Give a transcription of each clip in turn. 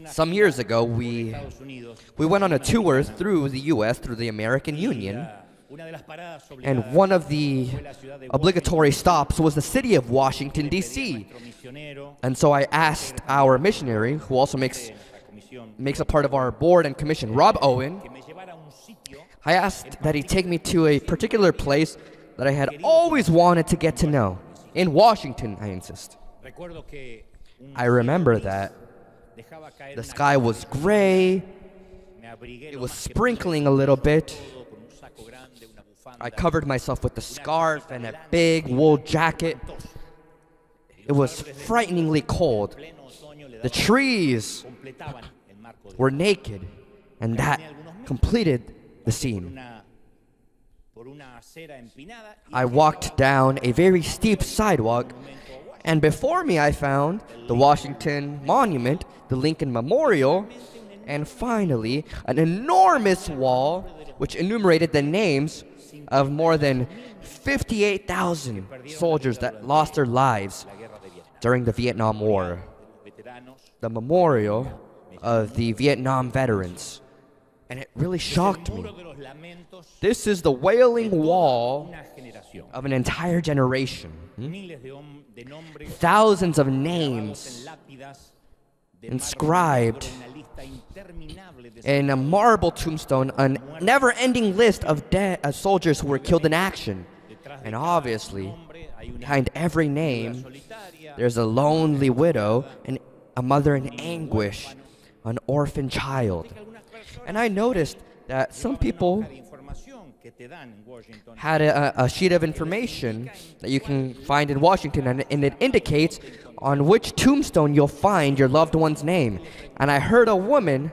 Some years ago, we went on a tour through the U.S., through the American Union, and one of the obligatory stops was the city of Washington, D.C. And so I asked our missionary, who also makes a part of our board and commission, Rob Owen, I asked that he take me to a particular place that I had always wanted to get to know. In Washington, I insist. I remember that the sky was gray, it was sprinkling a little bit. I covered myself with a scarf and a big wool jacket. It was frighteningly cold. The trees were naked, and that completed the scene. I walked down a very steep sidewalk, and before me I found the Washington Monument, the Lincoln Memorial, and finally an enormous wall which enumerated the names of more than 58,000 soldiers that lost their lives during the Vietnam War. The memorial of the Vietnam veterans. And it really shocked me. This is the wailing wall of an entire generation. Thousands of names inscribed in a marble tombstone, a never-ending list of soldiers who were killed in action. And obviously, behind every name, there's a lonely widow, and a mother in anguish, an orphan child. And I noticed that some people had a sheet of information that you can find in Washington, and it indicates on which tombstone you'll find your loved one's name. And I heard a woman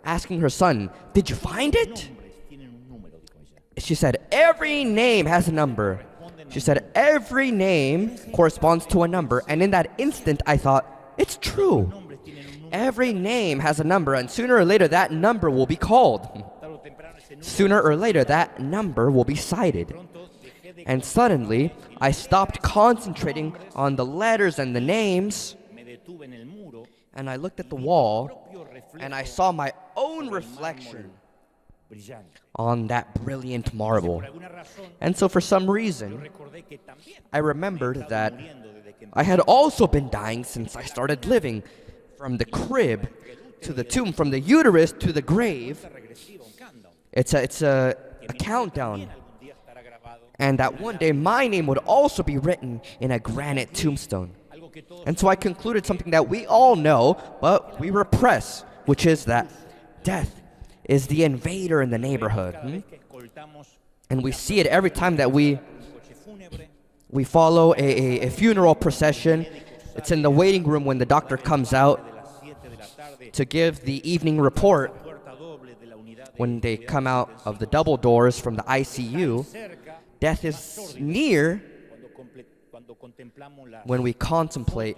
asking her son, "Did you find it?" She said, "Every name has a number." She said, "Every name corresponds to a number." And in that instant, I thought, it's true. Every name has a number, and sooner or later, that number will be called. Sooner or later, that number will be cited. And suddenly, I stopped concentrating on the letters and the names, and I looked at the wall, and I saw my own reflection on that brilliant marble. And so for some reason, I remembered that I had also been dying since I started living, from the crib to the tomb, from the uterus to the grave. It's a countdown. And that one day my name would also be written in a granite tombstone. And so I concluded something that we all know, but we repress, which is that death is the invader in the neighborhood. And we see it every time that we follow a funeral procession. It's in the waiting room when the doctor comes out to give the evening report. When they come out of the double doors from the ICU, death is near. When we contemplate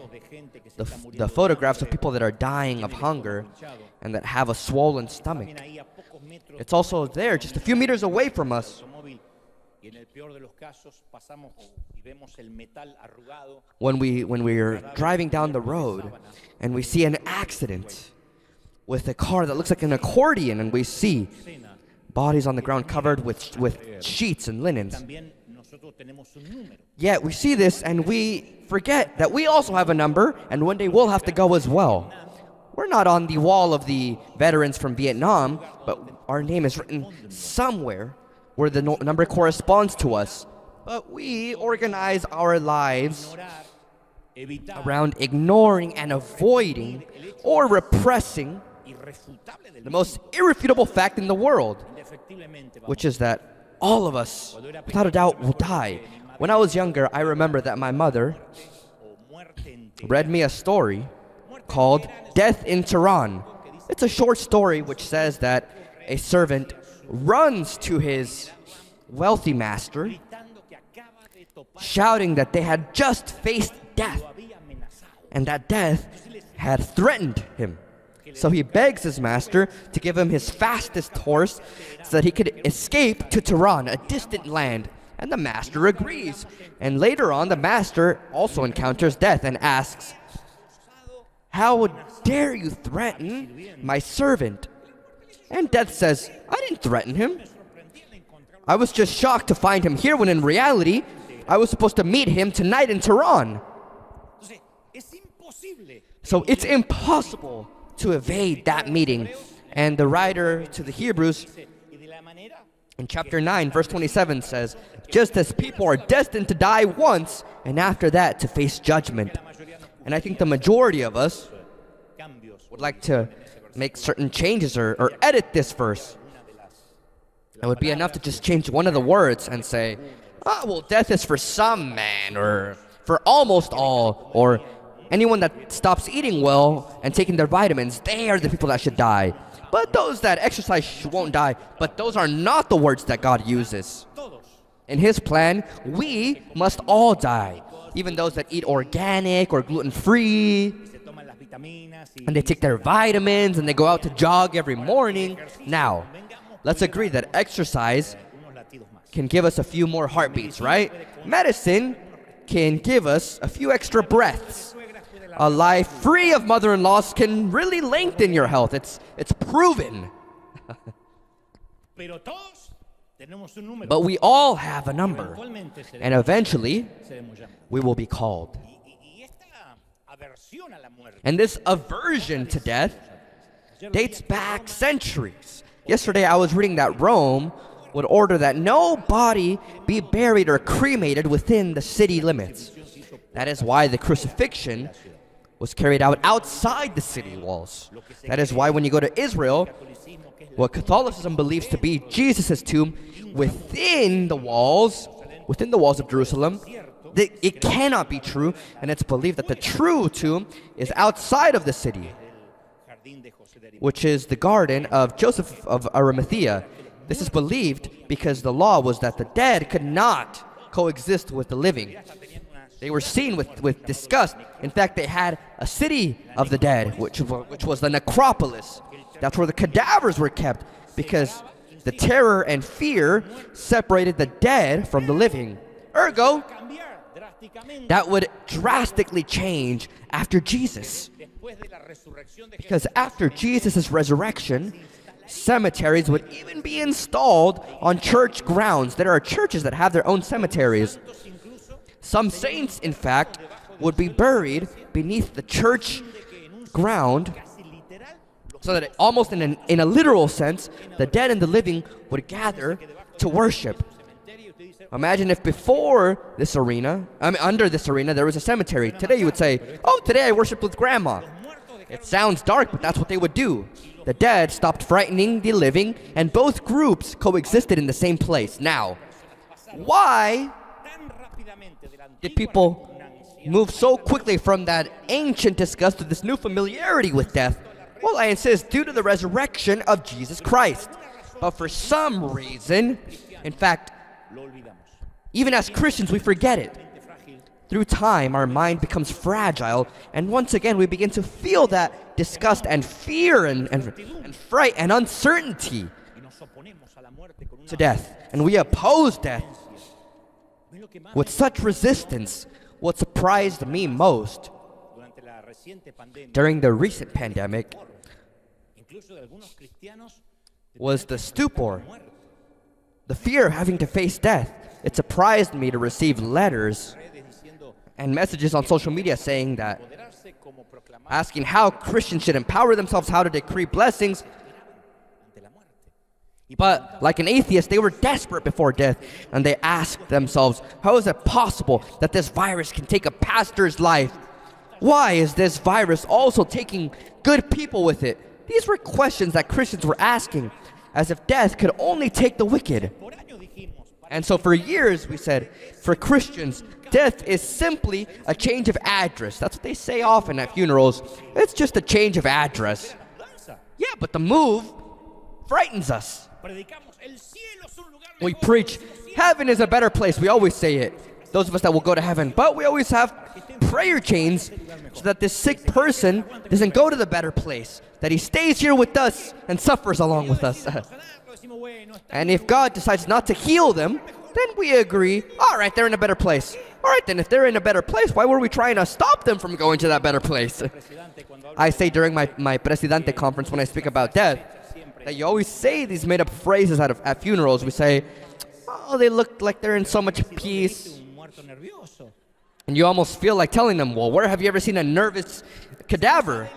the photographs of people that are dying of hunger and that have a swollen stomach, it's also there, just a few meters away from us. When we're driving down the road and we see an accident with a car that looks like an accordion, and we see bodies on the ground covered with sheets and linens. Yet we see this and we forget that we also have a number, and one day we'll have to go as well. We're not on the wall of the veterans from Vietnam, but our name is written somewhere where the number corresponds to us. But we organize our lives around ignoring and avoiding or repressing the most irrefutable fact in the world, which is that all of us, without a doubt, will die. When I was younger, I remember that my mother read me a story called Death in Tehran. It's a short story which says that a servant runs to his wealthy master, shouting that they had just faced death, and that death had threatened him. So he begs his master to give him his fastest horse so that he could escape to Tehran, a distant land. And the master agrees. And later on, the master also encounters death and asks, How dare you threaten my servant? And Death says, I didn't threaten him. I was just shocked to find him here when in reality, I was supposed to meet him tonight in Tehran. So it's impossible to evade that meeting. And the writer to the Hebrews in chapter 9, verse 27 says, just as people are destined to die once, and after that to face judgment. And I think the majority of us would like to make certain changes or edit this verse. It would be enough to just change one of the words and say, oh, well, death is for some man, or for almost all, or anyone that stops eating well and taking their vitamins, they are the people that should die. But those that exercise won't die. But those are not the words that God uses. In His plan, we must all die. Even those that eat organic or gluten-free, and they take their vitamins and they go out to jog every morning. Now, let's agree that exercise can give us a few more heartbeats, right? Medicine can give us a few extra breaths. A life free of mother-in-laws can really lengthen your health. It's proven. But we all have a number, and eventually we will be called. And this aversion to death dates back centuries. Yesterday I was reading that Rome would order that no body be buried or cremated within the city limits. That is why the crucifixion was carried out outside the city walls. That is why when you go to Israel, what Catholicism believes to be Jesus' tomb within the walls of Jerusalem, it cannot be true, and it's believed that the true tomb is outside of the city, which is the garden of Joseph of Arimathea. This is believed because the law was that the dead could not coexist with the living. They were seen with disgust. In fact, they had a city of the dead, which was the necropolis. That's where the cadavers were kept, because the terror and fear separated the dead from the living. Ergo, that would drastically change after Jesus. Because after Jesus' resurrection, cemeteries would even be installed on church grounds. There are churches that have their own cemeteries. Some saints, in fact, would be buried beneath the church ground, so that almost in a literal sense, the dead and the living would gather to worship. Imagine if before this arena, under this arena, there was a cemetery. Today you would say, oh, today I worshiped with grandma. It sounds dark, but that's what they would do. The dead stopped frightening the living, and both groups coexisted in the same place. Now, why did people move so quickly from that ancient disgust to this new familiarity with death? Well, I insist, due to the resurrection of Jesus Christ. But for some reason, in fact, even as Christians, we forget it. Through time, our mind becomes fragile, and once again, we begin to feel that disgust and fear and fright and uncertainty to death. And we oppose death with such resistance. What surprised me most during the recent pandemic was the stupor, the fear of having to face death. It surprised me to receive letters and messages on social media saying that, asking how Christians should empower themselves, how to decree blessings. But like an atheist, they were desperate before death, and they asked themselves, how is it possible that this virus can take a pastor's life? Why is this virus also taking good people with it? These were questions that Christians were asking, as if death could only take the wicked. And so for years we said, for Christians, death is simply a change of address. That's what they say often at funerals. It's just a change of address. Yeah, but the move frightens us. We preach, heaven is a better place. We always say it. Those of us that will go to heaven. But we always have prayer chains so that this sick person doesn't go to the better place, that he stays here with us and suffers along with us. And if God decides not to heal them, then we agree, all right, they're in a better place. All right, then if they're in a better place, why were we trying to stop them from going to that better place? I say during my Presidente conference when I speak about death, that you always say these made-up phrases at funerals. We say, oh, they look like they're in so much peace. And you almost feel like telling them, well, where have you ever seen a nervous cadaver?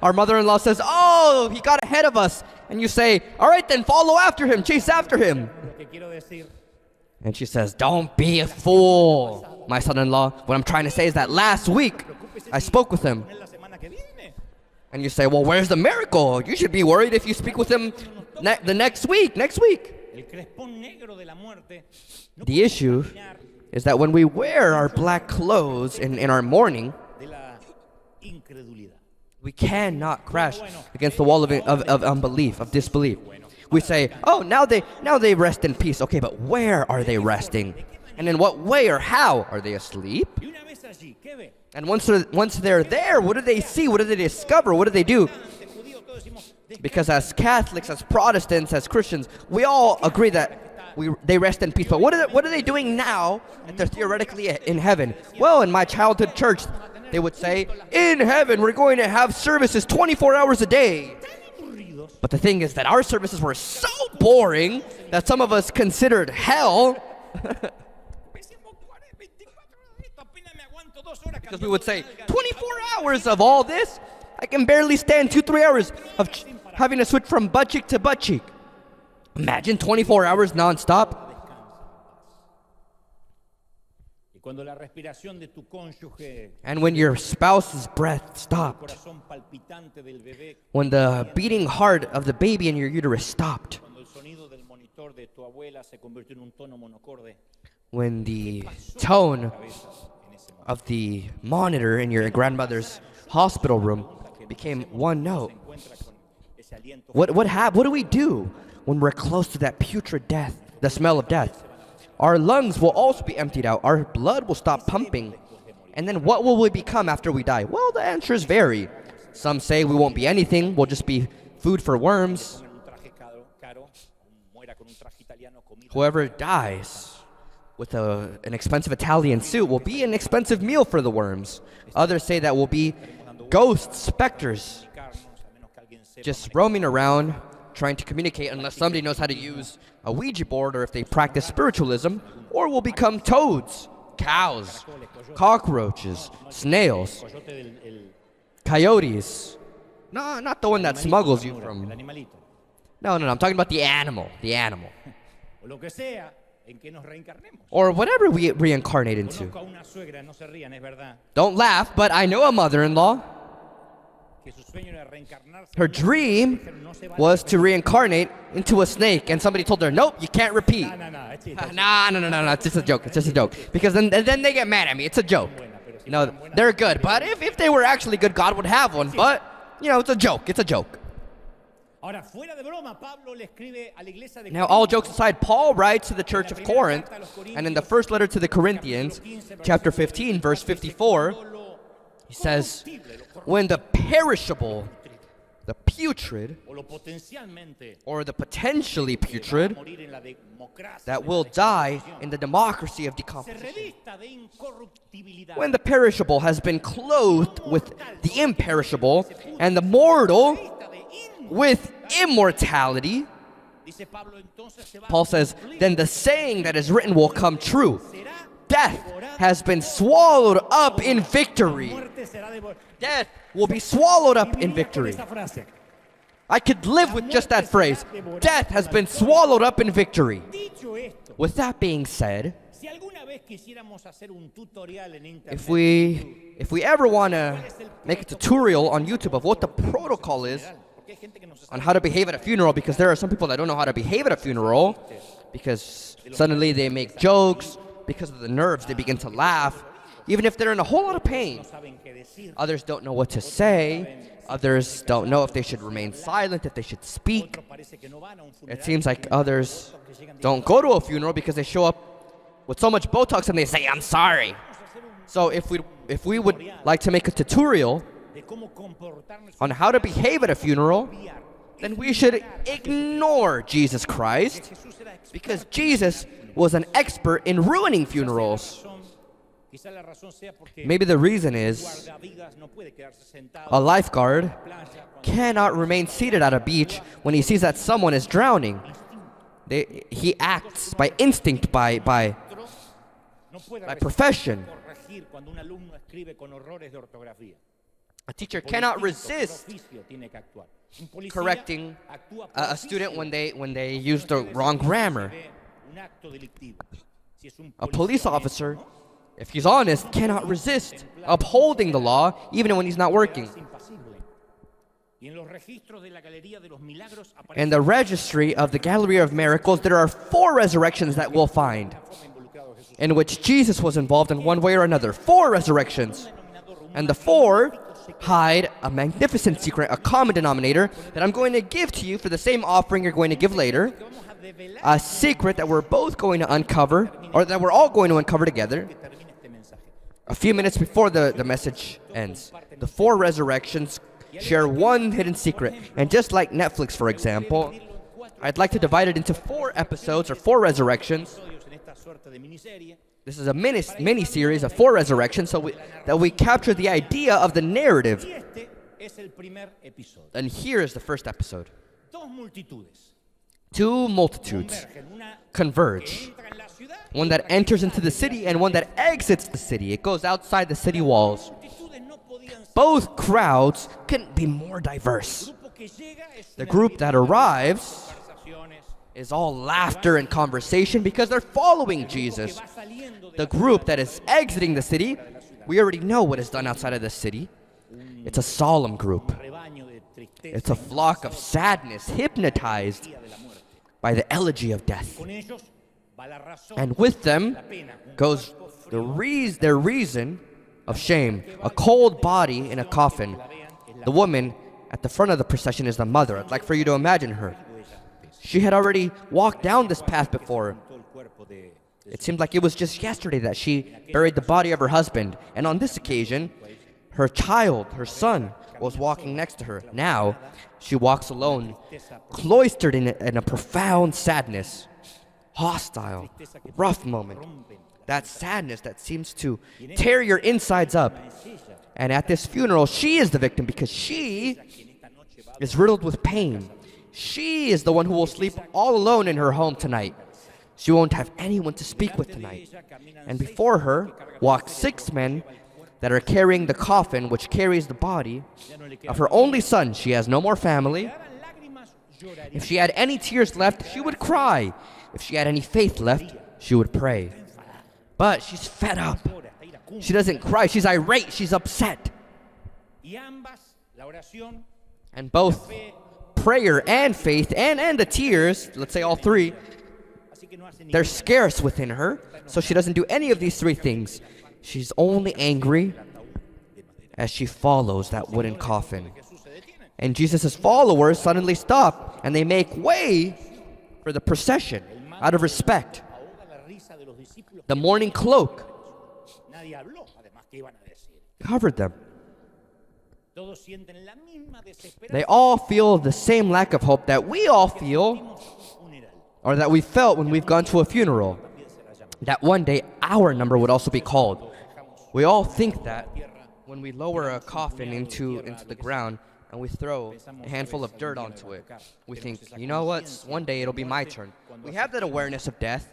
Our mother-in-law says, oh, he got ahead of us. And you say, all right, then follow after him, chase after him. And she says, don't be a fool, my son-in-law. What I'm trying to say is that last week, I spoke with him. And you say, well, where's the miracle? You should be worried if you speak with him the next week. The issue is that when we wear our black clothes in our mourning, we cannot crash against the wall of unbelief, of disbelief. We say, oh, now they rest in peace. Okay, but where are they resting? And in what way or how? Are they asleep? And once they're there, what do they see? What do they discover? What do they do? Because as Catholics, as Protestants, as Christians, we all agree that they rest in peace. But what are they doing now that they're theoretically in heaven? Well, in my childhood church, they would say, in heaven, we're going to have services 24 hours a day. But the thing is that our services were so boring that some of us considered hell. Because we would say, 24 hours of all this? I can barely stand 2-3 hours of having to switch from butt cheek to butt cheek. Imagine 24 hours nonstop. And when your spouse's breath stopped, when the beating heart of the baby in your uterus stopped, when the tone of the monitor in your grandmother's hospital room became one note, what do we do when we're close to that putrid death, the smell of death? Our lungs will also be emptied out. Our blood will stop pumping. And then what will we become after we die? Well, the answers vary. Some say we won't be anything. We'll just be food for worms. Whoever dies with an expensive Italian suit will be an expensive meal for the worms. Others say that we'll be ghosts, specters, just roaming around, trying to communicate unless somebody knows how to use a Ouija board or if they practice spiritualism, or will become toads, cows, cockroaches, snails, coyotes. No, not the one that smuggles you from... No, I'm talking about the animal. Or whatever we reincarnate into. Don't laugh, but I know a mother-in-law. Her dream was to reincarnate into a snake, and somebody told her, nope, you can't repeat. No, it's just a joke. Because then they get mad at me. It's a joke. They're good, but if they were actually good, God would have one. But, it's a joke. Now, all jokes aside, Paul writes to the church of Corinth, and in the first letter to the Corinthians, chapter 15, verse 54, he says, when the perishable, the putrid, or the potentially putrid, that will die in the democracy of decomposition. When the perishable has been clothed with the imperishable, and the mortal with immortality, Paul says, then the saying that is written will come true. Death has been swallowed up in victory. Death will be swallowed up in victory. I could live with just that phrase. Death has been swallowed up in victory. With that being said, if we ever want to make a tutorial on YouTube of what the protocol is on how to behave at a funeral, because there are some people that don't know how to behave at a funeral, because suddenly they make jokes, because of the nerves they begin to laugh, even if they're in a whole lot of pain. Others don't know what to say. Others don't know if they should remain silent, if they should speak. It seems like others don't go to a funeral because they show up with so much Botox and they say, I'm sorry. So if we would like to make a tutorial on how to behave at a funeral, then we should ignore Jesus Christ, because Jesus was an expert in ruining funerals. Maybe the reason is a lifeguard cannot remain seated at a beach when he sees that someone is drowning. He acts by instinct, by profession. A teacher cannot resist correcting a student when they use the wrong grammar. A police officer, if he's honest, cannot resist upholding the law even when he's not working. In the registry of the Gallery of Miracles, there are 4 resurrections that we'll find in which Jesus was involved in one way or another. 4 resurrections. And the 4 hide a magnificent secret, a common denominator that I'm going to give to you for the same offering you're going to give later. A secret that we're both going to uncover, or that we're all going to uncover together a few minutes before the message ends. The 4 resurrections share one hidden secret. And just like Netflix, for example, I'd like to divide it into 4 episodes or 4 resurrections. This is a mini-series of 4 resurrections so that we capture the idea of the narrative. And here is the first episode. 2 multitudes converge. One that enters into the city and one that exits the city. It goes outside the city walls. Both crowds couldn't be more diverse. The group that arrives is all laughter and conversation because they're following Jesus. The group that is exiting the city, we already know what is done outside of the city. It's a solemn group. It's a flock of sadness, hypnotized by the elegy of death. And with them goes their reason of shame, a cold body in a coffin. The woman at the front of the procession is the mother. I'd like for you to imagine her. She had already walked down this path before. It seemed like it was just yesterday that she buried the body of her husband. And on this occasion, her child, her son, was walking next to her. Now, she walks alone, cloistered in a profound sadness. Hostile, rough moment. That sadness that seems to tear your insides up. And at this funeral, she is the victim because she is riddled with pain. She is the one who will sleep all alone in her home tonight. She won't have anyone to speak with tonight. And before her walk 6 men that are carrying the coffin which carries the body of her only son. She has no more family. If she had any tears left, she would cry. If she had any faith left, she would pray. But she's fed up. She doesn't cry. She's irate. She's upset. And both prayer and faith and the tears, let's say all 3, they're scarce within her. So she doesn't do any of these 3 things. She's only angry as she follows that wooden coffin. And Jesus' followers suddenly stop and they make way for the procession out of respect. The mourning cloak covered them. They all feel the same lack of hope that we all feel, or that we felt when we've gone to a funeral, that one day our number would also be called. We all think that when we lower a coffin into the ground and we throw a handful of dirt onto it, we think, you know what, one day it'll be my turn. We have that awareness of death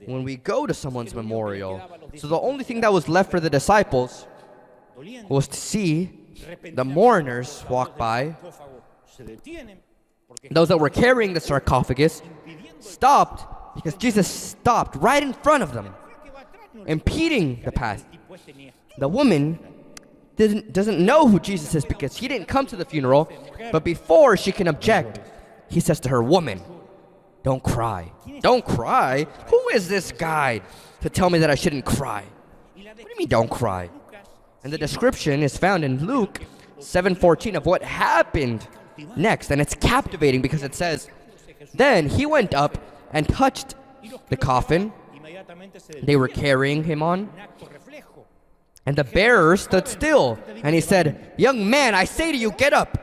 when we go to someone's memorial. So the only thing that was left for the disciples was to see the mourners walk by. Those that were carrying the sarcophagus stopped because Jesus stopped right in front of them, impeding the path. The woman doesn't know who Jesus is because he didn't come to the funeral, but before she can object, he says to her, "Woman, don't cry." Don't cry? Who is this guy to tell me that I shouldn't cry? What do you mean, don't cry? And the description is found in Luke 7:14 of what happened next. And it's captivating because it says, "Then he went up and touched the coffin they were carrying him on. And the bearer stood still. And he said, 'Young man, I say to you, get up.'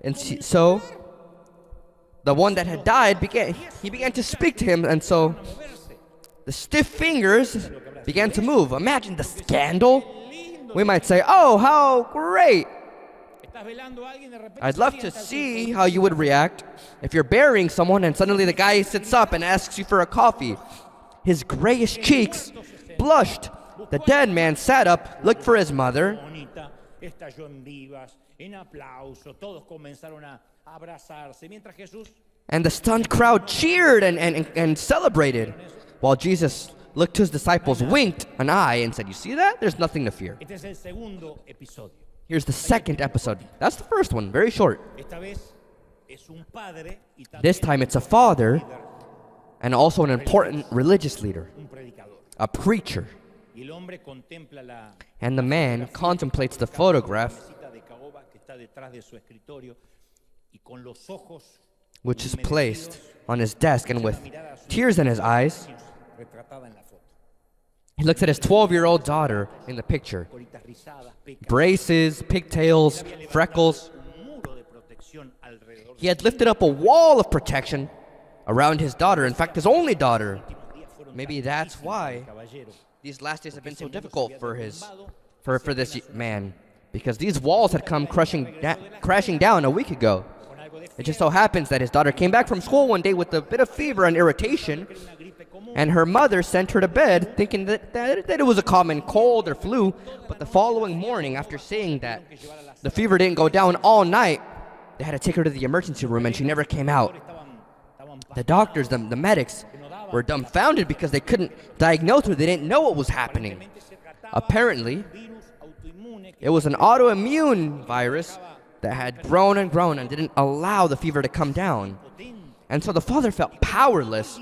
And so the one that had died began to speak to him, and so the stiff fingers began to move. Imagine the scandal. We might say, oh, how great. I'd love to see how you would react if you're burying someone and suddenly the guy sits up and asks you for a coffee. His grayish cheeks blushed. The dead man sat up, looked for his mother, and the stunned crowd cheered and celebrated, while Jesus looked to his disciples, winked an eye, and said, you see that? There's nothing to fear. Here's the second episode. That's the first one, very short. This time it's a father and also an important religious leader, a preacher. And the man contemplates the photograph, which is placed on his desk, and with tears in his eyes, he looks at his 12-year-old daughter in the picture. Braces, pigtails, freckles. He had lifted up a wall of protection around his daughter, in fact, his only daughter. Maybe that's why these last days have been so difficult for this man, because these walls had come crashing down a week ago. It just so happens that his daughter came back from school one day with a bit of fever and irritation, and her mother sent her to bed thinking that it was a common cold or flu. But the following morning, after seeing that the fever didn't go down all night, they had to take her to the emergency room, and she never came out. The doctors, the medics, were dumbfounded because they couldn't diagnose her. They didn't know what was happening. Apparently, it was an autoimmune virus that had grown and grown and didn't allow the fever to come down. And so the father felt powerless.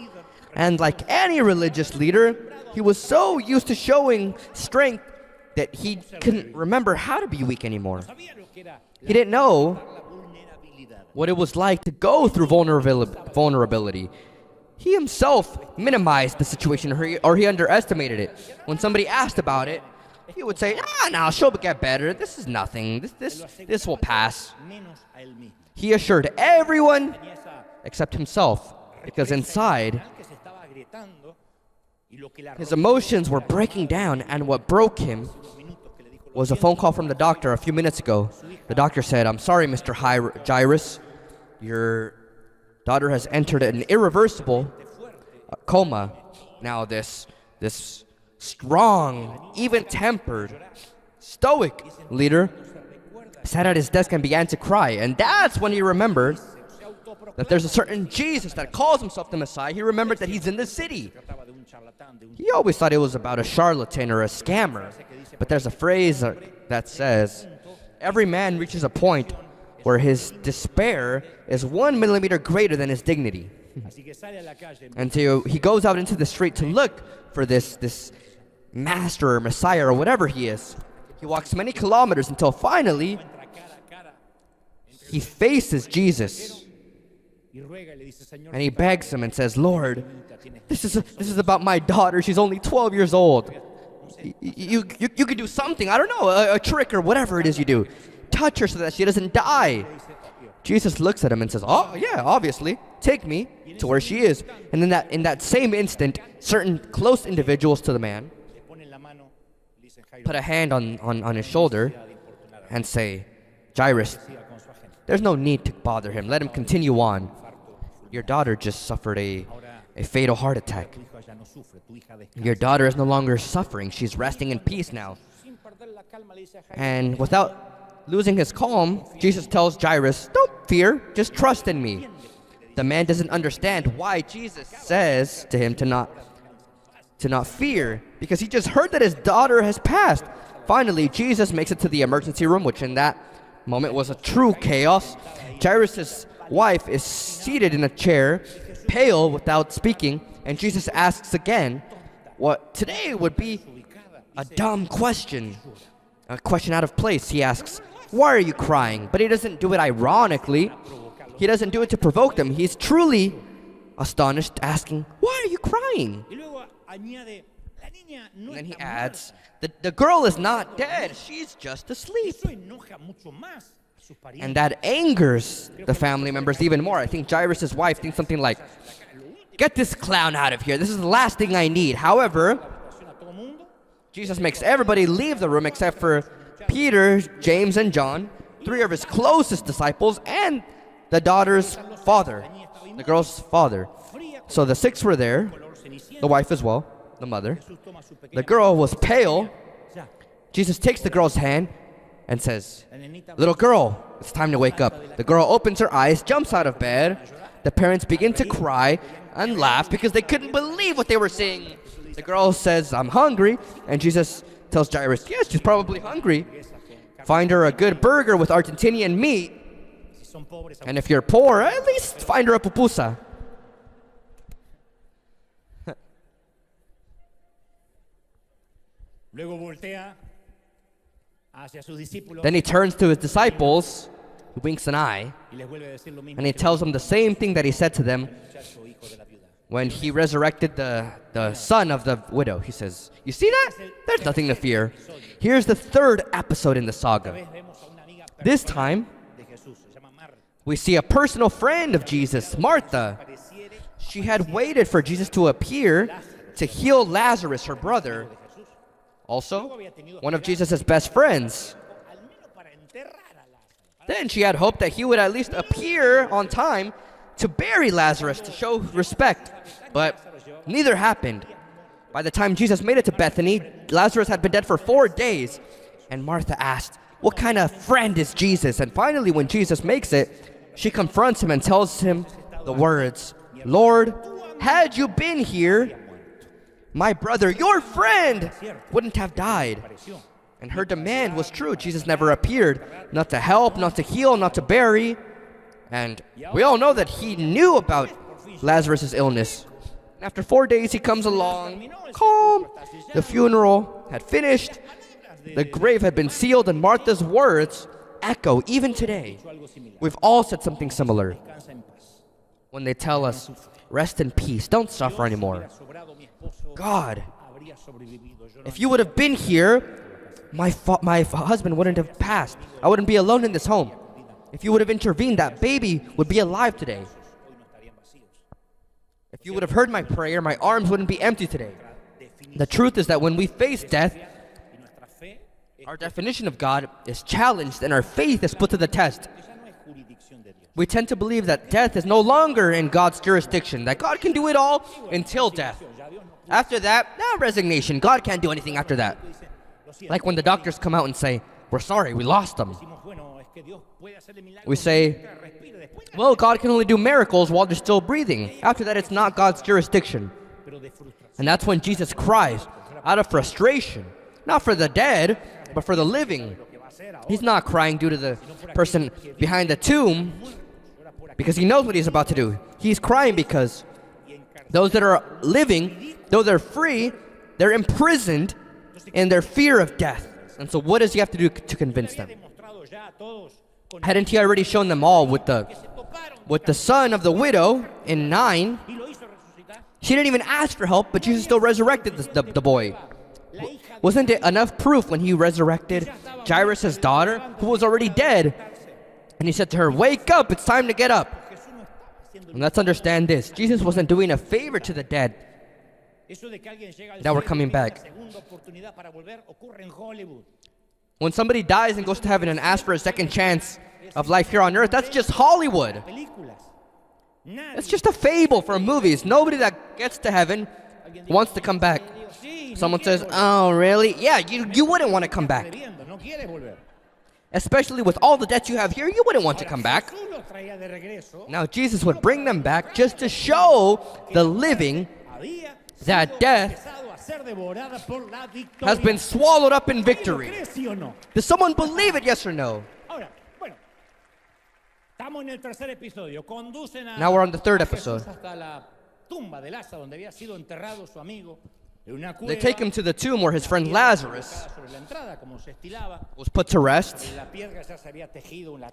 And like any religious leader, he was so used to showing strength that he couldn't remember how to be weak anymore. He didn't know what it was like to go through vulnerability. He himself minimized the situation, or he underestimated it. When somebody asked about it, he would say, no, she'll get better. This is nothing. This will pass. He assured everyone except himself, because inside, his emotions were breaking down, and what broke him was a phone call from the doctor a few minutes ago. The doctor said, I'm sorry, Mr. Jairus. Your daughter has entered an irreversible coma. Now this strong, even-tempered, stoic leader sat at his desk and began to cry. And that's when he remembered that there's a certain Jesus that calls himself the Messiah. He remembered that he's in the city. He always thought it was about a charlatan or a scammer. But there's a phrase that says, every man reaches a point where his despair is 1 millimeter greater than his dignity. And so he goes out into the street to look for this master or Messiah or whatever he is. He walks many kilometers until finally he faces Jesus. And he begs him and says, Lord, this is about my daughter. She's only 12 years old. You could do something, I don't know, a trick or whatever it is you do. Touch her so that she doesn't die. Jesus looks at him and says, oh, yeah, obviously. Take me to where she is. And in that same instant, certain close individuals to the man put a hand on his shoulder and say, Jairus, there's no need to bother him. Let him continue on. Your daughter just suffered a fatal heart attack. Your daughter is no longer suffering. She's resting in peace now. And without losing his calm, Jesus tells Jairus, don't fear, just trust in me. The man doesn't understand why Jesus says to him to not fear, because he just heard that his daughter has passed. Finally, Jesus makes it to the emergency room, which in that moment was a true chaos. Jairus' wife is seated in a chair, pale without speaking, and Jesus asks again what today would be a dumb question, a question out of place. He asks, why are you crying? But he doesn't do it ironically. He doesn't do it to provoke them. He's truly astonished, asking, why are you crying? And then he adds, the girl is not dead. She's just asleep. And that angers the family members even more. I think Jairus' wife thinks something like, get this clown out of here. This is the last thing I need. However, Jesus makes everybody leave the room except for Peter, James, and John, 3 of his closest disciples, and the daughter's father, the girl's father. So the 6 were there, the wife as well, the mother. The girl was pale. Jesus takes the girl's hand and says, little girl, it's time to wake up. The girl opens her eyes, jumps out of bed. The parents begin to cry and laugh because they couldn't believe what they were seeing. The girl says, I'm hungry. And Jesus tells Jairus, yes, she's probably hungry. Find her a good burger with Argentinian meat. And if you're poor, at least find her a pupusa. Then he turns to his disciples, he winks an eye, and he tells them the same thing that he said to them when he resurrected the son of the widow. He says, you see that? There's nothing to fear. Here's the 3rd episode in the saga. This time, we see a personal friend of Jesus, Martha. She had waited for Jesus to appear to heal Lazarus, her brother. Also, one of Jesus' best friends. Then she had hoped that he would at least appear on time to bury Lazarus to show respect. But neither happened. By the time Jesus made it to Bethany, Lazarus had been dead for 4 days. And Martha asked, what kind of friend is Jesus? And finally, when Jesus makes it, she confronts him and tells him the words, Lord, had you been here, my brother, your friend, wouldn't have died. And her demand was true. Jesus never appeared, not to help, not to heal, not to bury. And we all know that he knew about Lazarus' illness. After 4 days, he comes along, calm. The funeral had finished. The grave had been sealed, and Martha's words echo even today. We've all said something similar. When they tell us, rest in peace, don't suffer anymore. God, if you would have been here, my husband wouldn't have passed. I wouldn't be alone in this home. If you would have intervened, that baby would be alive today. If you would have heard my prayer, my arms wouldn't be empty today. The truth is that when we face death, our definition of God is challenged and our faith is put to the test. We tend to believe that death is no longer in God's jurisdiction, that God can do it all until death. After that, resignation. God can't do anything after that. Like when the doctors come out and say, we're sorry, we lost them. We say, well, God can only do miracles while they're still breathing. After that, it's not God's jurisdiction. And that's when Jesus cries out of frustration, not for the dead, but for the living. He's not crying due to the person behind the tomb because he knows what he's about to do. He's crying because those that are living, though they're free, they're imprisoned in their fear of death. And so what does he have to do to convince them? Hadn't he already shown them all with the son of the widow in 9? She didn't even ask for help, but Jesus still resurrected the boy. Wasn't it enough proof when he resurrected Jairus' daughter, who was already dead? And he said to her, wake up, it's time to get up. And let's understand this. Jesus wasn't doing a favor to the dead. Now we're coming back. When somebody dies and goes to heaven and asks for a second chance of life here on earth, that's just Hollywood. It's just a fable for movies. Nobody that gets to heaven wants to come back. Someone says, oh, really? Yeah, you wouldn't want to come back. Especially with all the debts you have here, you wouldn't want to come back. Now, Jesus would bring them back just to show the living that death has been swallowed up in victory. Does someone believe it, yes or no? Now we're on the 3rd episode. They take him to the tomb where his friend Lazarus was put to rest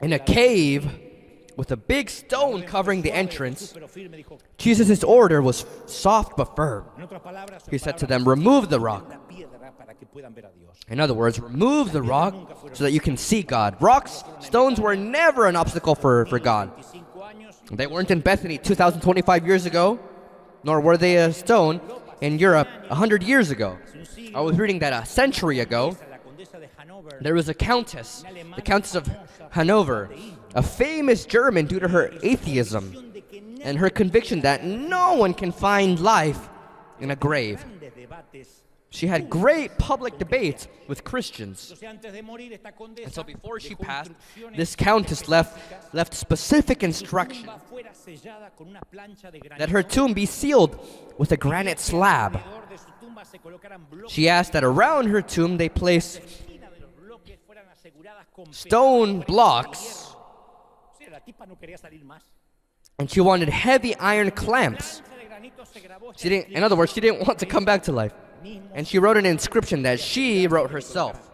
in a cave with a big stone covering the entrance. Jesus' order was soft but firm. He said to them, remove the rock. In other words, remove the rock so that you can see God. Rocks, stones were never an obstacle for God. They weren't in Bethany 2,025 years ago, nor were they a stone in Europe 100 years ago. I was reading that a century ago, there was a countess, the Countess of Hanover, a famous German due to her atheism and her conviction that no one can find life in a grave. She had great public debates with Christians. And so before she passed, this countess left specific instruction that her tomb be sealed with a granite slab. She asked that around her tomb they place stone blocks, and she wanted heavy iron clamps. In other words, she didn't want to come back to life. And she wrote an inscription that she wrote herself.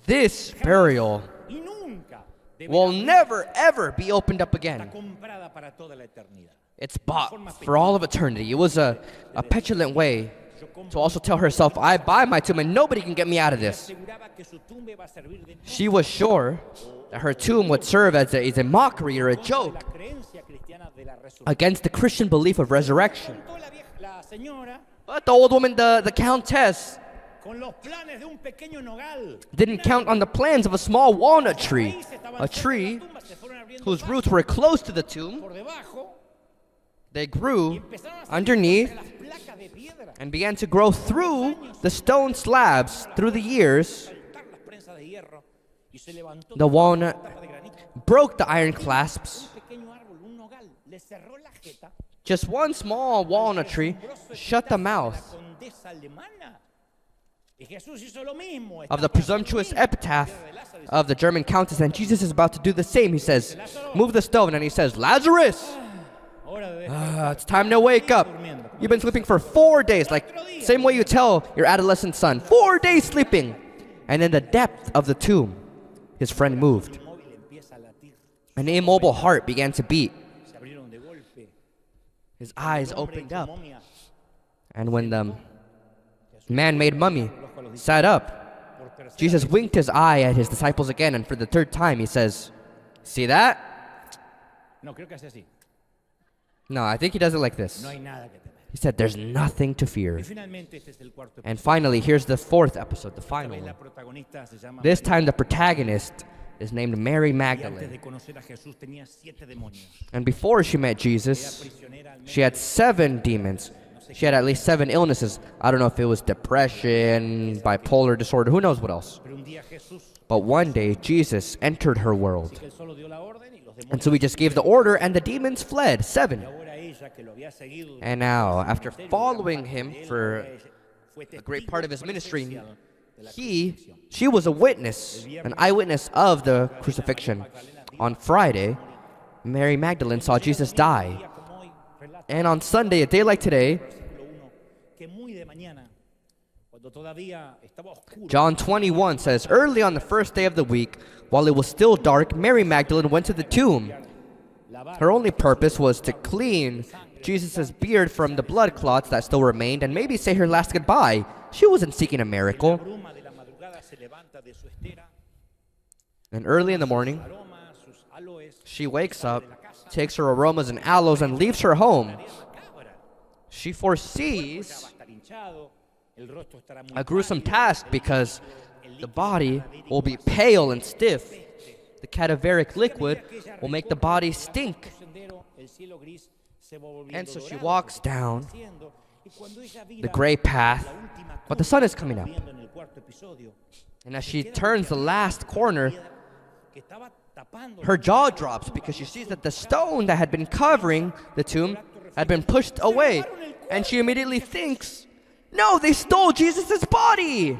This burial will never ever be opened up again. It's bought for all of eternity. It was a petulant way to also tell herself, I buy my tomb and nobody can get me out of this. She was sure that her tomb would serve as a mockery or a joke against the Christian belief of resurrection. But the old woman, the countess, didn't count on the plans of a small walnut tree, a tree whose roots were close to the tomb. They grew underneath and began to grow through the stone slabs through the years. The walnut broke the iron clasps. Just one small walnut tree shut the mouth of the presumptuous epitaph of the German countess, and Jesus is about to do the same. He says, move the stone, and he says, Lazarus, it's time to wake up. You've been sleeping for 4 days, like same way you tell your adolescent son, 4 days sleeping. And in the depth of the tomb, his friend moved. An immobile heart began to beat. His eyes opened up. And when the man-made mummy sat up, Jesus winked his eye at his disciples again, and for the third time he says, see that? No, I think he does it like this. He said, there's nothing to fear. And finally, here's the fourth episode, the final one. This time the protagonist is named Mary Magdalene. And before she met Jesus, she had 7 demons. She had at least 7 illnesses. I don't know if it was depression, bipolar disorder, who knows what else. But one day, Jesus entered her world. And so he just gave the order, and the demons fled, 7. And now, after following him for a great part of his ministry, she was a witness, an eyewitness of the crucifixion. On Friday, Mary Magdalene saw Jesus die. And on Sunday, a day like today, John 21 says, early on the first day of the week, while it was still dark, Mary Magdalene went to the tomb. Her only purpose was to clean Jesus' beard from the blood clots that still remained and maybe say her last goodbye. She wasn't seeking a miracle. And early in the morning, she wakes up, takes her aromas and aloes, and leaves her home. She foresees a gruesome task because the body will be pale and stiff. The cadaveric liquid will make the body stink. And so she walks down the gray path, but the sun is coming up. And as she turns the last corner, her jaw drops because she sees that the stone that had been covering the tomb had been pushed away. And she immediately thinks, no, they stole Jesus' body!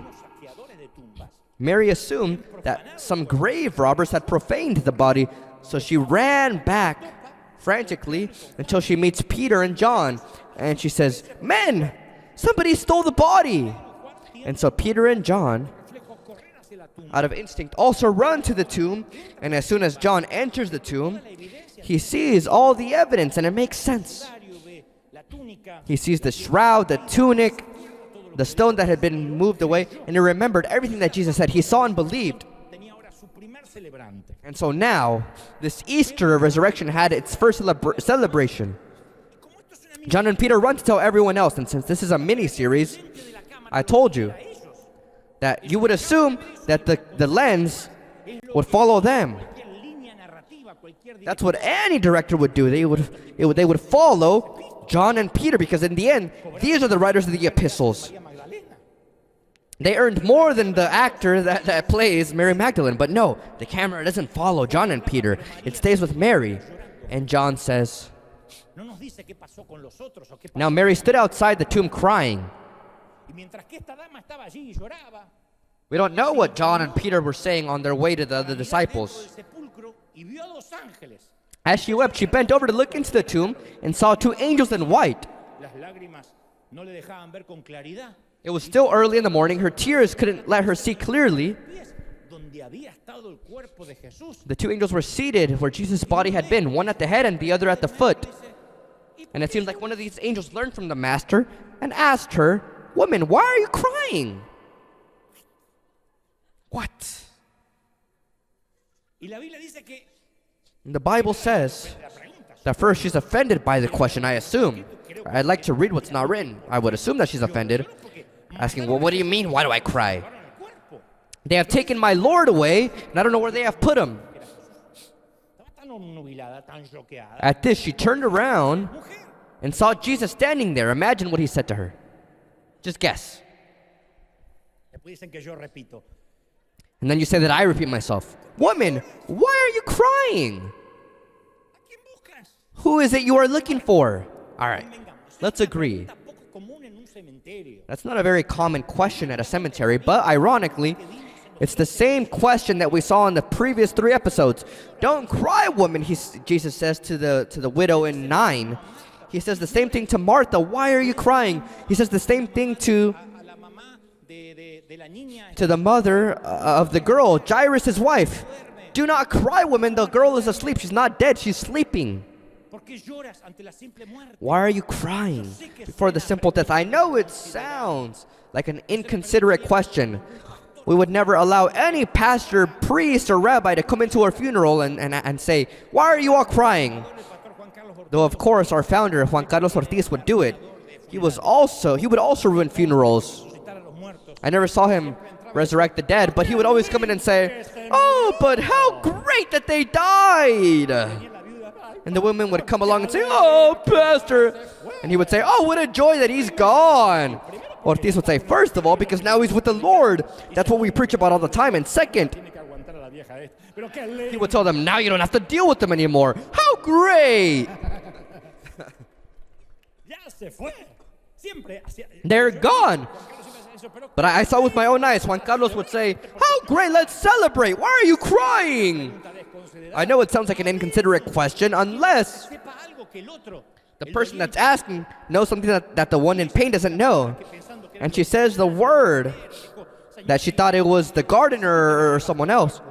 Mary assumed that some grave robbers had profaned the body, so she ran back frantically until she meets Peter and John. And she says, men, somebody stole the body! And so Peter and John out of instinct, also run to the tomb. And as soon as John enters the tomb, he sees all the evidence, and it makes sense. He sees the shroud, the tunic, the stone that had been moved away, and he remembered everything that Jesus said. He saw and believed. And so now, this Easter resurrection had its first celebration. John and Peter run to tell everyone else, and since this is a mini-series, I told you that you would assume that the lens would follow them. That's what any director would do. They would follow John and Peter, because in the end, these are the writers of the epistles. They earned more than the actor that plays Mary Magdalene. But no, the camera doesn't follow John and Peter. It stays with Mary. And John says, now Mary stood outside the tomb crying. We don't know what John and Peter were saying on their way to the other disciples. As she wept, she bent over to look into the tomb and saw two angels in white. It was still early in the morning. Her tears couldn't let her see clearly. The two angels were seated where Jesus' body had been, one at the head and the other at the foot. And it seems like one of these angels learned from the master and asked her, "Woman, why are you crying?" What? And the Bible says that first she's offended by the question, I assume. I'd like to read what's not written. I would assume that she's offended, asking, well, what do you mean? Why do I cry? They have taken my Lord away, and I don't know where they have put him. At this, she turned around and saw Jesus standing there. Imagine what he said to her. Just guess. And then you say that I repeat myself. Woman, why are you crying? Who is it you are looking for? All right, let's agree. That's not a very common question at a cemetery, but ironically, it's the same question that we saw in the previous 3 episodes. Don't cry, woman, Jesus says to the widow in 9. He says the same thing to Martha. Why are you crying? He says the same thing to the mother of the girl, Jairus' wife. Do not cry, woman. The girl is asleep. She's not dead. She's sleeping. Why are you crying before the simple death? I know it sounds like an inconsiderate question. We would never allow any pastor, priest, or rabbi to come into our funeral and say, why are you all crying? Though, of course, our founder, Juan Carlos Ortiz, would do it. He would also ruin funerals. I never saw him resurrect the dead, but he would always come in and say, oh, but how great that they died. And the women would come along and say, oh, pastor. And he would say, oh, what a joy that he's gone. Ortiz would say, first of all, because now he's with the Lord. That's what we preach about all the time. And second, he would tell them, now you don't have to deal with them anymore. How great. They're gone. But I saw with my own eyes, Juan Carlos would say, how great, let's celebrate. Why are you crying? I know it sounds like an inconsiderate question, unless the person that's asking knows something that the one in pain doesn't know. And she says the word that she thought it was the gardener or someone else.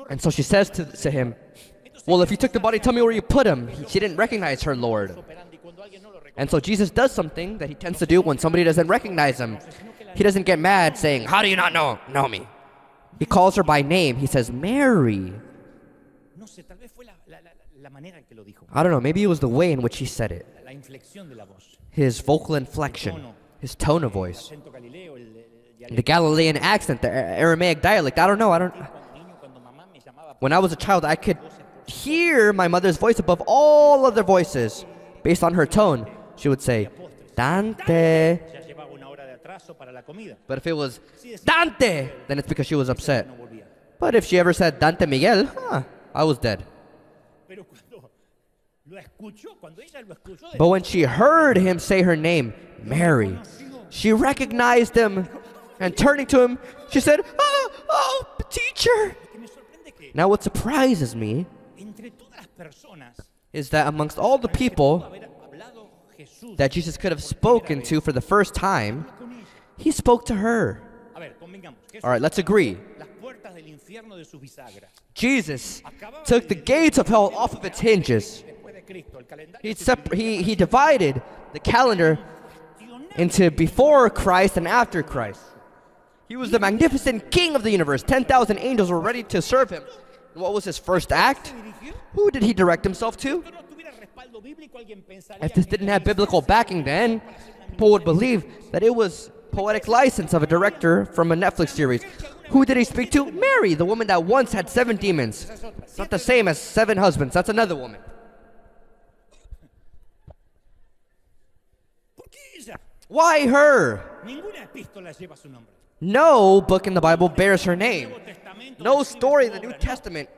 And so she says to him, well, if you took the body, tell me where you put him. She didn't recognize her Lord. And so Jesus does something that he tends to do when somebody doesn't recognize him. He doesn't get mad saying, how do you not know me? He calls her by name. He says, Mary. I don't know, maybe it was the way in which he said it. His vocal inflection, his tone of voice. The Galilean accent, the Aramaic dialect, I don't know. When I was a child, I could hear my mother's voice above all other voices. Based on her tone, she would say, Dante. But if it was Dante, then it's because she was upset. But if she ever said Dante Miguel, I was dead. But when she heard him say her name, Mary, she recognized him, and turning to him, she said, oh, teacher. Now what surprises me is that amongst all the people that Jesus could have spoken to for the first time, he spoke to her. All right, let's agree. Jesus took the gates of hell off of its hinges. He divided the calendar into before Christ and after Christ. He was the magnificent king of the universe. 10,000 angels were ready to serve him. And what was his first act? Who did he direct himself to? If this didn't have biblical backing, then people would believe that it was poetic license of a director from a Netflix series. Who did he speak to? Mary, the woman that once had 7 demons. It's not the same as 7 husbands. That's another woman. Why her? No book in the Bible bears her name. No story in the New Testament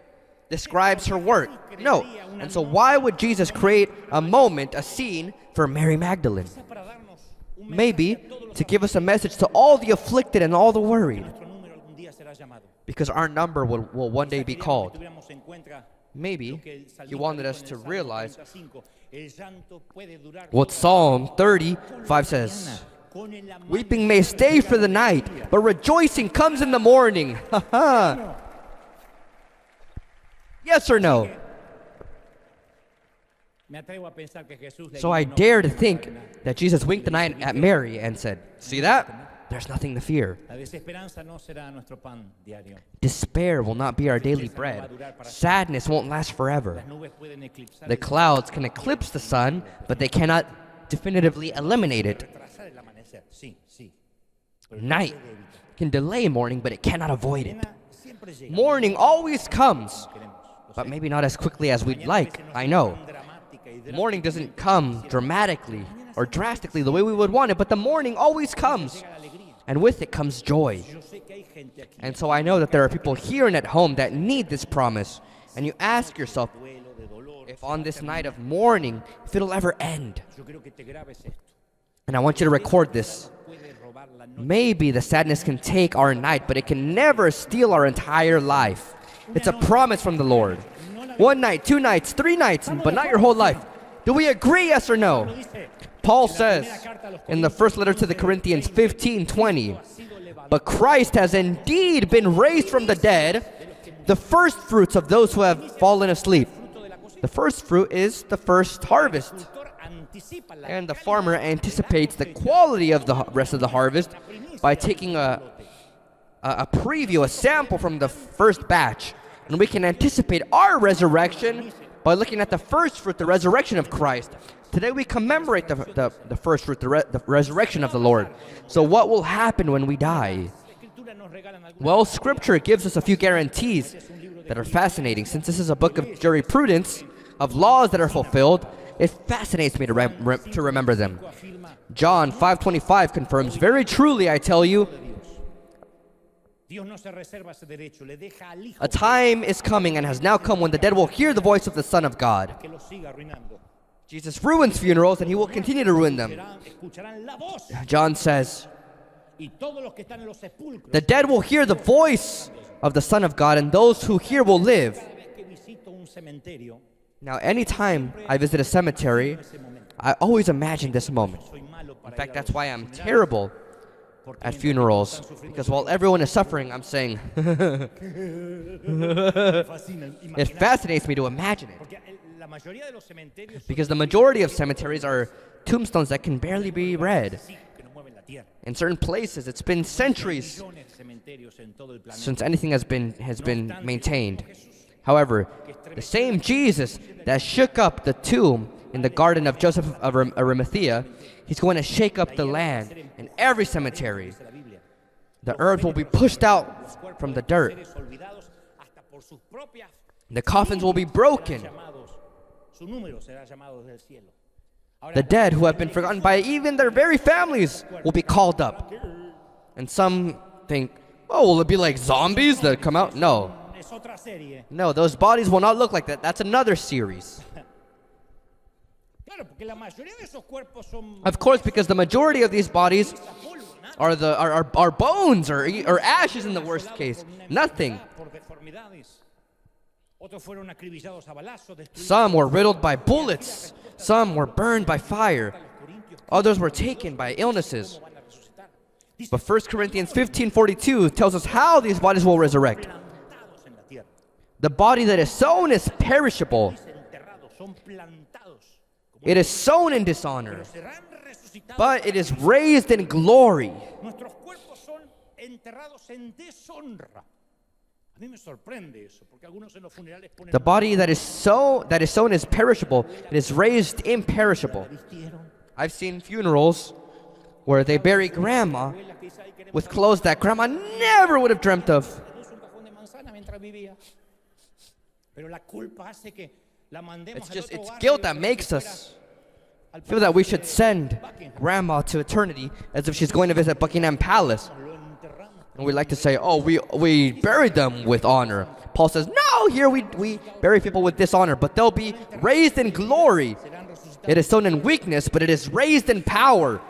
describes her work. No. And so why would Jesus create a moment, a scene for Mary Magdalene? Maybe to give us a message to all the afflicted and all the worried. Because our number will one day be called. Maybe he wanted us to realize what Psalm 35 says. Weeping may stay for the night, but rejoicing comes in the morning. Yes or no? So I dare to think that Jesus winked an eye at Mary and said, see that? There's nothing to fear. Despair will not be our daily bread. Sadness won't last forever. The clouds can eclipse the sun, but they cannot definitively eliminate it. Night can delay morning, but it cannot avoid it. Morning always comes, but maybe not as quickly as we'd like, I know. Morning doesn't come dramatically or drastically the way we would want it, but the morning always comes. And with it comes joy. And so I know that there are people here and at home that need this promise. And you ask yourself, if on this night of mourning, if it'll ever end. And I want you to record this. Maybe the sadness can take our night, but it can never steal our entire life. It's a promise from the Lord. 1 night, 2 nights, 3 nights, but not your whole life. Do we agree, yes or no? Paul says in the first letter to the Corinthians 15:20, but Christ has indeed been raised from the dead, the first fruits of those who have fallen asleep. The first fruit is the first harvest. And the farmer anticipates the quality of the rest of the harvest by taking a preview, a sample from the first batch. And we can anticipate our resurrection by looking at the first fruit, the resurrection of Christ. Today we commemorate the first fruit, the resurrection of the Lord. So what will happen when we die? Well, Scripture gives us a few guarantees that are fascinating. Since this is a book of jurisprudence, of laws that are fulfilled, it fascinates me to remember them. John 5:25 confirms, very truly I tell you, a time is coming and has now come when the dead will hear the voice of the Son of God. Jesus ruins funerals and he will continue to ruin them. John says, the dead will hear the voice of the Son of God, and those who hear will live. Now, anytime I visit a cemetery, I always imagine this moment. In fact, that's why I'm terrible at funerals, because while everyone is suffering, I'm saying, it fascinates me to imagine it. Because the majority of cemeteries are tombstones that can barely be read. In certain places, it's been centuries since anything has been maintained. However, the same Jesus that shook up the tomb in the garden of Joseph of Arimathea, he's going to shake up the land in every cemetery. The earth will be pushed out from the dirt. The coffins will be broken. The dead who have been forgotten by even their very families will be called up. And some think, oh, will it be like zombies that come out? No. No, those bodies will not look like that. That's another series. Of course, because the majority of these bodies are bones or ashes in the worst case. Nothing. Some were riddled by bullets. Some were burned by fire. Others were taken by illnesses. But 1 Corinthians 15:42 tells us how these bodies will resurrect. plantados en la tierra. The body that is sown is perishable. Enterrados, son plantados. It is sown in dishonor, Serán resucitados. but it is raised in glory. Nuestros cuerpos son enterrados en deshonra. A mí me sorprende eso, porque algunos en los funerales ponen The body that is sown is perishable. It is raised imperishable. vistieron. I've seen funerals where they bury grandma Abuelas que dicen, "Ay, queremos with clothes that grandma never would have dreamt of. puso un cajón de manzana mientras vivía." Pero la culpa hace que la mandemos It's al just, otro it's barrio guilt that como si makes fuera us al feel that we palacio should de send Buckingham. grandma to eternity as if she's going to visit Buckingham Palace. Lo enterramos. And we like to say, oh, we buried them with honor. Paul says, no, here we bury people with dishonor, but they'll be raised in glory. Serán resucitados. It is sown in weakness, but it is raised in power.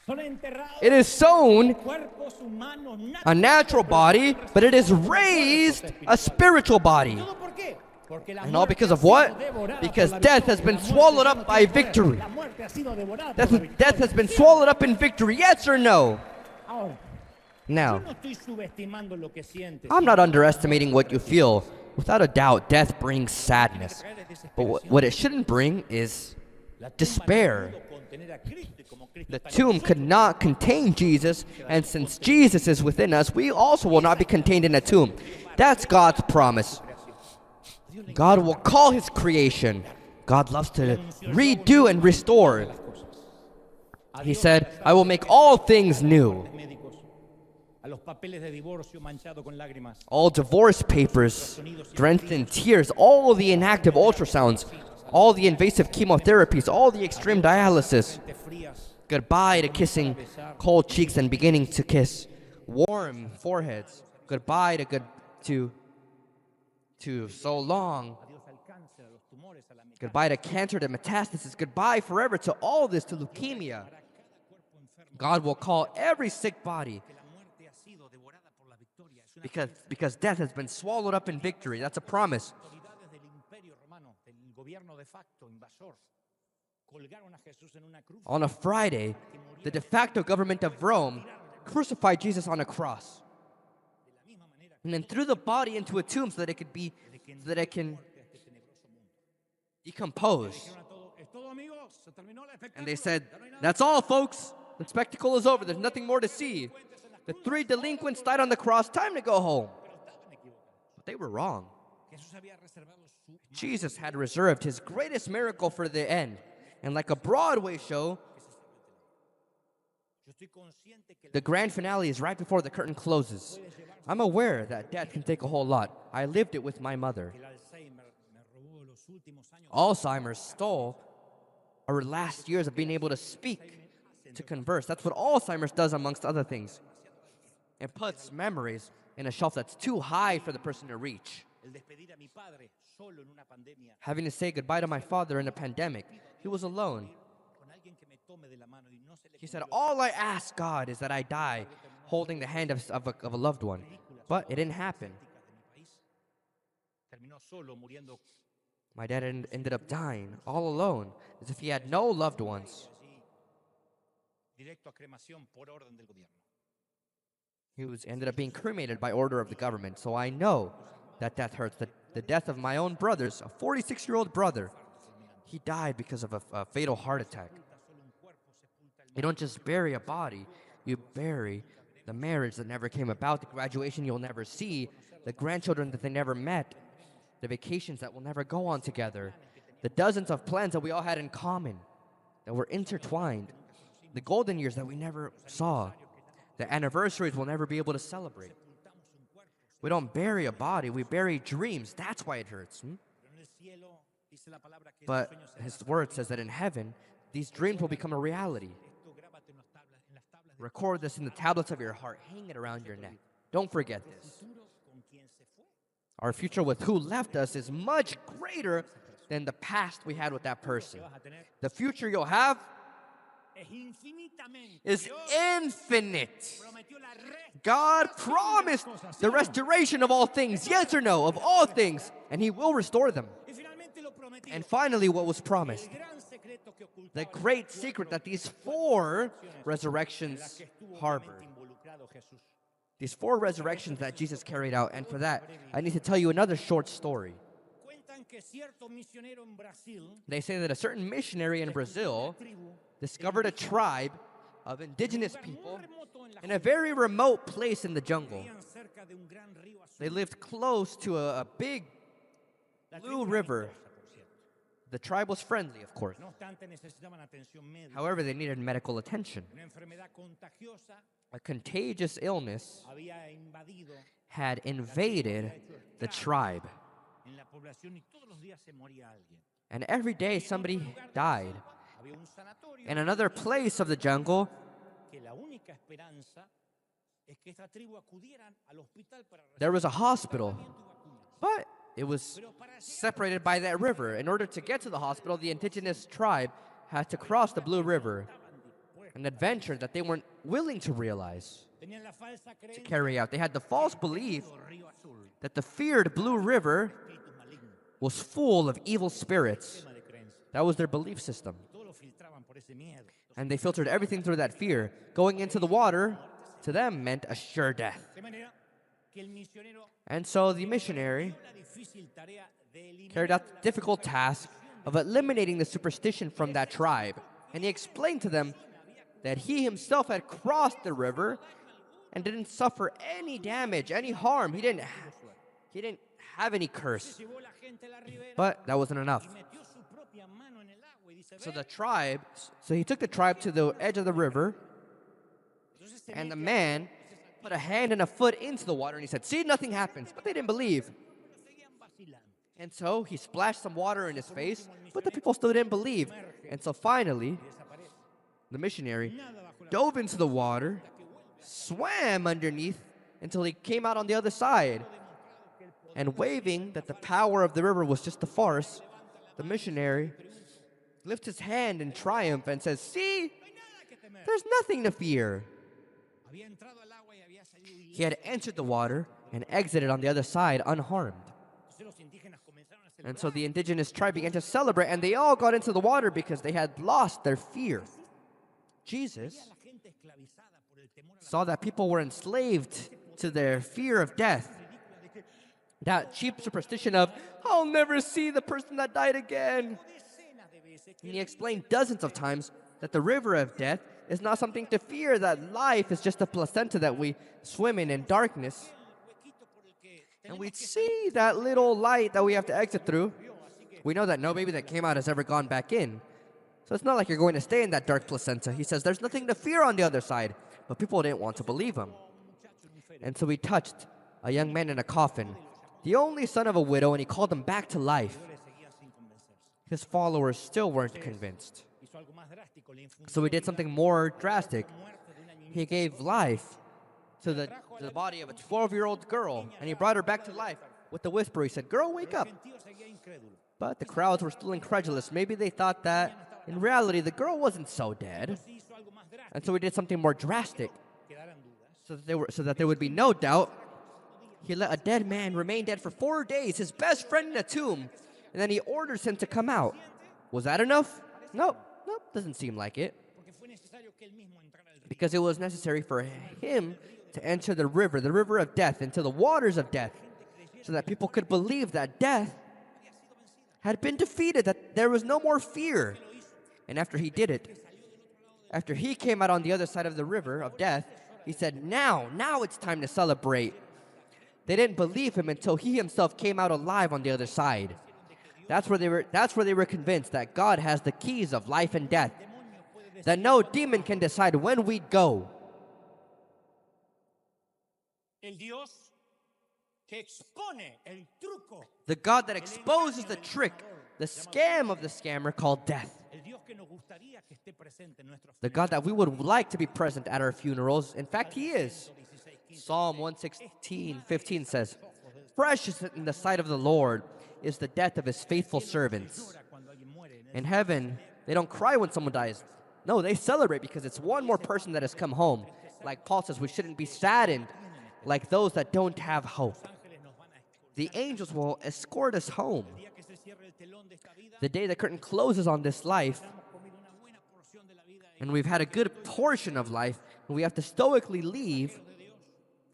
Son enterrados It is sown cuerpos humanos a natural body, but it is raised a spiritual body. ¿Todo por qué? Porque la And all muerte because ha of sido what? devorada Because por la death has victoria. been La muerte swallowed ya up no by tiene poder. victory. La muerte ha sido devorada por Death, la death has victoria. been swallowed up in victory, yes or no? Ahora, yo Now, no estoy subestimando lo que sientes. I'm not underestimating what you feel. Without a doubt, death brings sadness. But what it shouldn't bring is La tumba despair. no pudo contener a Cristo, y como Cristo The está en tomb nosotros, could not contain Jesus, and since Jesus is within us, we also will not be contained in a tomb. That's God's promise. God will call his creation. God loves to redo and restore. He said, I will make all things new. médicos, a los papeles de divorcio manchado con lágrimas, All divorce papers drenched in tears, all the inactive ultrasounds, all the invasive chemotherapies, all the extreme dialysis. te frías, Goodbye to kissing cold cheeks and beginning to kiss warm foreheads. Goodbye to so long. adiós al cáncer, a los tumores, a la mecánica. Goodbye to cancer, to metastasis. Goodbye forever to all this, to leukemia. God will call every sick body Que la muerte ha sido devorada por la victoria. Es una because death has been swallowed up in victory. That's a promise. autoridades del imperio romano, del gobierno de facto, invasor, colgaron a Jesús en una cruz. On a Friday, the de facto government of Rome crucified Jesus on a cross De la misma manera and then threw the body into a tomb so that it can que este tenebroso mundo. decompose. Dijeron a todos, es todo amigos, se terminó el espectáculo. And they said, ya no hay nada that's all, folks. The spectacle is over. There's nothing more to see. The three delinquents died on the cross. Time to go home. Pero estaban equivocados. But they were wrong. Jesús había reservado su Jesus had reserved his greatest miracle for the end. And like a Broadway show, Yo estoy consciente que the grand finale is right before the curtain closes. I'm aware that death can take a whole lot. I lived it with my mother. el Alzheimer me robó los últimos años. Alzheimer's stole our last years of being able to speak, to converse. That's what Alzheimer's does, amongst other things. It puts memories in a shelf that's too high for the person to reach. El despedir a mi padre solo en una pandemia Having to say goodbye to my father in a pandemic, he was alone. con alguien que me tome de la mano y no se le He said, all I ask God is that I die holding the hand of a loved one. But it didn't happen. de mi país. Terminó solo muriendo My dad ended up dying all alone, as if he had no loved ones. así, directo a cremación por orden del gobierno. He ended up being cremated by order of the government. So I know that death hurts. The death of my own brothers, a 46-year-old brother, he died because of a fatal heart attack. You don't just bury a body, you bury the marriage that never came about, the graduation you'll never see, the grandchildren that they never met, the vacations that will never go on together, the dozens of plans that we all had in common, that were intertwined, the golden years that we never saw, the anniversaries we'll never be able to celebrate. We don't bury a body, we bury dreams. That's why it hurts. Pero en el cielo dice la palabra que But esos sueños se his word says that in heaven, these dreams will become a reality. esto grábate en las tablas de Record this in the tablets of your heart. Hang it around your neck. Don't forget this. futuro con quien se fue. Our future with who left us is much greater than the past we had with that person. ¿Qué vas a tener? The future you'll have Es infinitamente. is Dios infinite. prometió la God promised the restoration of all things, yes or no, of all things, and He will restore them. Y finalmente finalmente lo prometido. And finally, what was promised. El gran secreto que ocultaba The los great 24 secret that these 4 en la resurrections que estuvo harbor. obviamente involucrado Jesús. These 4 resurrections that Jesus carried out. And for that, I need to tell you another short story. Cuentan que cierto misionero en Brasil They say that a certain missionary in Brazil tribu discovered a tribe of indigenous muy people remoto en la in a very remote place in the jungle. vivían cerca de un gran río azul. They lived close to a big La blue tribu era river. amistosa, por cierto. The tribe was friendly, of course. No obstante, necesitaban atención médica. However, they needed medical attention. Una enfermedad contagiosa A contagious illness había invadido had invaded the tribe. en la población y todos los días se moría alguien. And every day somebody died. Había un sanatorio In another place of the jungle, que la única esperanza es que esta tribu acudieran al hospital para recibir there was a hospital, tratamiento y vacunas. but it was separated by that river. In order to get to the hospital, the indigenous tribe had to cross the Blue River, an adventure that they weren't willing to realize, Tenían la falsa to creencia carry out. They had the false belief del río azul, that the feared Blue River espíritus malignos, was full of evil spirits. tema de creencia. That was their belief system. Todo lo filtraban por ese miedo. And they filtered everything through that fear. Going into the water, to them, meant a sure death. De manera que el misionero And so the missionary dio la difícil tarea de eliminar carried out the difficult task of eliminating the superstition from that tribe. And he explained to them that he himself had crossed the river and didn't suffer any damage, any harm. He didn't have any curse. llevó la gente a la ribera But that wasn't enough. y metió su propia mano en el agua y dice, So "Ve". the tribe, so he took the tribe to the edge of the river, Entonces se and the mete man put a hand and a foot into the water, and he said, "See, nothing happens." But they didn't believe. pero seguían vacilando. And so he splashed some water in his face, but the people still didn't believe. And so finally, Desaparece. the missionary Nada bajo la dove into the water, que vuelve swam underneath until he came out on the other side. And waving that the power of the river was just a farce, the missionary lifts his hand in triumph and says, "See, no hay nada que temer. there's nothing to fear." Había entrado al agua y había salido ileso. He had entered the water and exited on the other side unharmed. Entonces los indígenas comenzaron a And celebrar. so the indigenous tribe began to celebrate, and they all got into the water because they had lost their fear. Jesus Veía a la gente esclavizada por el temor a la saw that people were enslaved to their fear of death. ridícula de que That cheap superstition of, "I'll never see the person that died again." decenas de veces que And he explained dozens of times that the river of death is not something to fear, that life is just a placenta that we swim in darkness. el huequito por el que And tenemos we'd que see that little light that we have to exit through. salir, así que We know that no baby that came out has ever gone back in. So it's not like you're going to stay in that dark placenta. He says there's nothing to fear on the other side. But people didn't want to believe him. un muchacho en un féretro And so he touched a young man in a coffin, the only son of a widow, and he called him back to life. le seguía sin convencerse. His followers still weren't convinced. Hizo algo más drástico, le infundió So he did something more drastic. la muerte de una niñita. He gave life to the body of a 12-year-old girl, and he brought her back to life. With the whisper, he said, "Girl, wake up." El gentío seguía incrédulo. But the crowds were still incredulous. Maybe they thought that, in reality, the girl wasn't so dead. Sí hizo algo más drástico, And so he did something more drastic. quedaran dudas. So that there would be no doubt. He let a dead man remain dead for 4 days, his best friend in a tomb, and then he orders him to come out. Was that enough? Nope, doesn't seem like it. Porque fue necesario que él mismo entrara al río. Because it was necessary for him to enter the river of death, into the waters of death, so that people could believe that death Había sido vencida. had been defeated, that there was no more fear. And after he did it, after he came out on the other side of the river of death, he said, now it's time to celebrate. They didn't believe him until he himself came out alive on the other side. That's where they were convinced that God has the keys of life and death, Demonio puede decir, that no demon can decide when we'd go. el Dios que expone el truco, The God that exposes the trick, the scam of the scammer called death. el Dios que nos gustaría que esté presente en nuestros The God that we would like to be present at our funerals. In fact, he is. 16:15. Psalm 116:15 says, "Precious in the sight of the Lord is the death of his faithful servants." Llora cuando alguien muere en el In heaven, they don't cry when someone dies. No, they celebrate because it's one more person that has come home. Like Paul says, we shouldn't be saddened like those that don't have hope. ángeles nos van a escoltar The angels will escort us home. El día que se cierre el telón de esta vida, The day the curtain closes on this life, hemos comido una buena porción de la vida y and we've had a good portion of life, and we have to stoically leave, de Dios.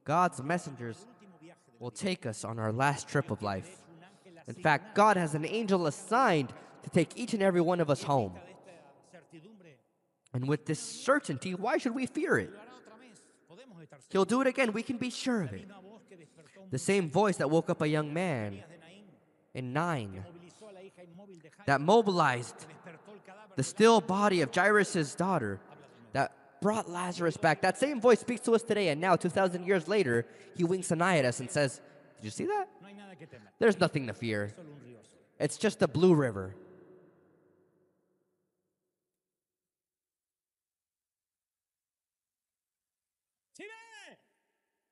God's messengers Último viaje de will take us on our last trip of life. un ángel In fact, God has an angel assigned to take each and every one of us home. de esta certidumbre. And with this certainty, why should we fear it? Lo hará otra vez. Podemos estar He'll do it again. We can be sure of it. una voz que despertó un The same voice that woke up a young man de Naín, in 9, movilizó a la hija inmóvil de Jairo, that mobilized despertó el cadáver the still body of Jairus' daughter, that brought Lazarus back. That same voice speaks to us today, and now, 2,000 years later, he winks an eye at us and says, "Did you see that? No hay nada que temer, There's nothing to fear. solo un río azul. It's just a blue river." ¡Sí ve!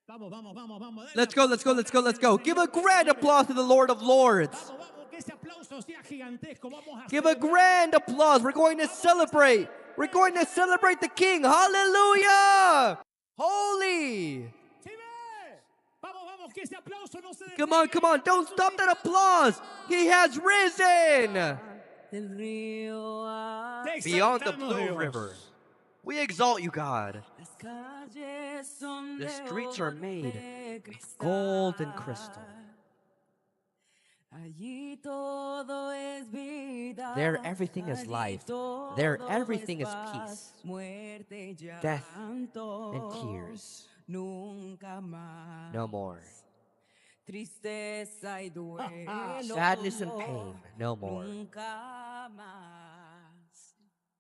Vamos, vamos, vamos, vamos. Let's go, let's go, let's go, let's go. Give a grand applause to the Lord of Lords. Vamos, vamos, que ese aplauso sea gigantesco. Vamos a Give a grand applause. We're going to celebrate. We're going to celebrate the King. Hallelujah! Holy! ¡Sí ve! Vamos, vamos, que ese aplauso no se Come on, come on. Don't stop that applause. He has risen El río Te beyond the exaltamos, blue Dios. river. We exalt you, God. Las calles son The de streets are oro made de of gold and crystal. Allí todo es vida. There everything is Allí life. todo There es everything is paz, peace. muerte y Death llanto. and tears. Nunca más. No more. Tristeza y duelo. Sadness and pain. No more. Nunca más.